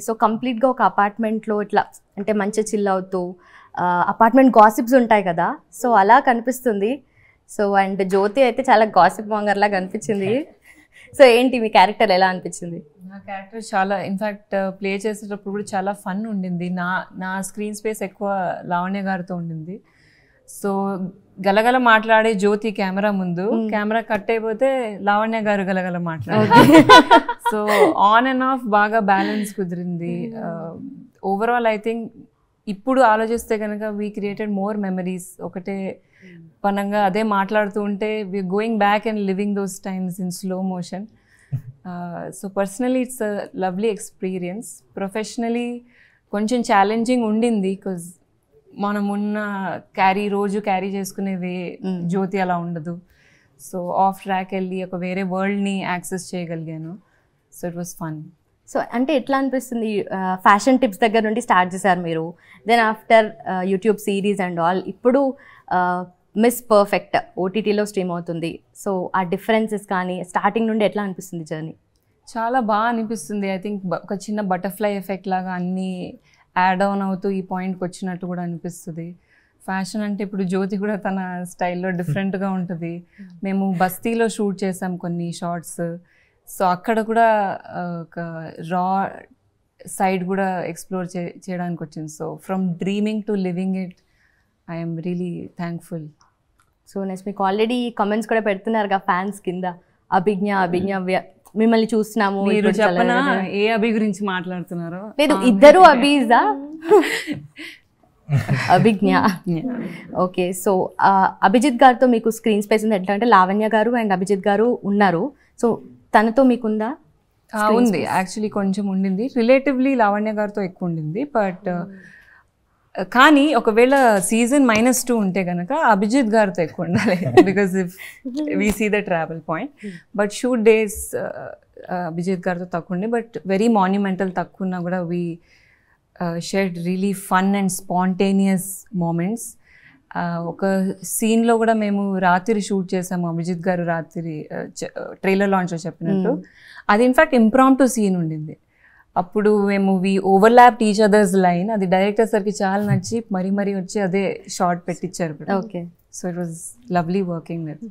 So కంప్లీట్గా ఒక అపార్ట్మెంట్లో ఇట్లా అంటే మంచి చిల్ అవుతూ అపార్ట్మెంట్ గాసిప్స్ ఉంటాయి కదా, సో అలా కనిపిస్తుంది. సో అండ్ జ్యోతి అయితే చాలా గాసిప్ మాంగర్ లాగా అనిపించింది. సో ఏంటి మీ క్యారెక్టర్ ఎలా అనిపించింది? నా క్యారెక్టర్ చాలా ఇన్ఫ్యాక్ట్ ప్లే చేసేటప్పుడు కూడా చాలా ఫన్ ఉండింది. నా స్క్రీన్ స్పేస్ ఎక్కువ లావణ్య గారితో ఉండింది. సో గలగల మాట్లాడే జ్యోతి కెమెరా ముందు, కెమెరా కట్ అయిపోతే లావణ్య గారు గలగల మాట్లాడారు. సో ఆన్ అండ్ ఆఫ్ బాగా బ్యాలెన్స్ కుదిరింది. ఓవరాల్ ఐ థింక్ ఇప్పుడు ఆలోచిస్తే కనుక వీ క్రియేటెడ్ మోర్ మెమరీస్. ఒకటే పనంగా అదే మాట్లాడుతూ ఉంటే we are going back and living those times in slow motion. So personally it's a lovely experience. Professionally కొంచెం ఛాలెంజింగ్ ఉండింది, బికాజ్ మనం ఉన్న రోజు క్యారీ చేసుకునే జ్యోతి అలా ఉండదు. సో ఆఫ్ ట్రాక్ వెళ్ళి ఒక వేరే వరల్డ్ని యాక్సెస్ చేయగలిగాను. So it was fun. So అంటే ఎట్లా అనిపిస్తుంది? ఫ్యాషన్ టిప్స్ దగ్గర నుండి స్టార్ట్ చేశారు మీరు, then after YouTube series and all, ఇప్పుడు మిస్ పర్ఫెక్ట్ ఓటీటీలో స్ట్రీమ్ అవుతుంది. సో ఆ డిఫరెన్సెస్ కానీ స్టార్టింగ్ నుండి ఎట్లా అనిపిస్తుంది జర్నీ? చాలా బాగా అనిపిస్తుంది. ఐ థింక్ ఒక చిన్న బటర్ఫ్లై ఎఫెక్ట్ లాగా అన్నీ యాడ్ ఆన్ అవుతూ ఈ పాయింట్కి వచ్చినట్టు కూడా అనిపిస్తుంది. ఫ్యాషన్ అంటే ఇప్పుడు జ్యోతి కూడా తన స్టైల్లో డిఫరెంట్గా ఉంటుంది. మేము బస్తీలో షూట్ చేసాం కొన్ని షార్ట్స్. సో అక్కడ కూడా ఒక రా సైడ్ కూడా ఎక్స్ప్లోర్ చేయడానికి వచ్చింది. So from dreaming to living it I'm really thankful. So next మీకు ఆల్రెడీ కమెంట్స్ కూడా పెడుతున్నారుగా ఫ్యాన్స్ కింద, అభిజ్ఞ మిమ్మల్ని చూస్తున్నాము. మీరు చెప్పనా ఏ అభి గురించి మాట్లాడుతున్నారో? లేదు, ఇద్దరు అభిజా అభిజ్ఞ. ఓకే, సో అభిజిత్ గారితో మీకు స్క్రీన్ స్పేస్ ఉంది. ఎట్లా అంటే లావణ్య గారు అండ్ అభిజిత్ గారు ఉన్నారు, సో తనతో మీకుందా? ఉంది, యాక్చువల్లీ కొంచెం ఉండింది. రిలేటివ్లీ లావణ్య గారితో ఎక్కువ ఉండింది. బట్ కానీ ఒకవేళ సీజన్ -2 ఉంటే కనుక అభిజిత్ గారితో ఎక్కువ ఉండాలి, because if we see the travel point. But shoot days Abhijit గారితో తక్కువ ఉండే, బట్ వెరీ మాన్యుమెంటల్ తక్కువ ఉన్నా కూడా we shared really fun and spontaneous moments. ఒక సీన్లో కూడా మేము రాత్రి షూట్ చేసాము. అభిజిత్ గారు రాత్రి ట్రైలర్ లాంచ్లో చెప్పినట్టు అది ఇన్ఫ్యాక్ట్ ఇంప్రాంప్టు సీన్ ఉండింది. అప్పుడు మేము ఓవర్లాప్ ఈచ్ అదర్స్ లైన్. అది డైరెక్టర్ సార్కి చాలా నచ్చి మరీ వచ్చి అదే షార్ట్ పెట్టించారు. Okay, so it was lovely working with.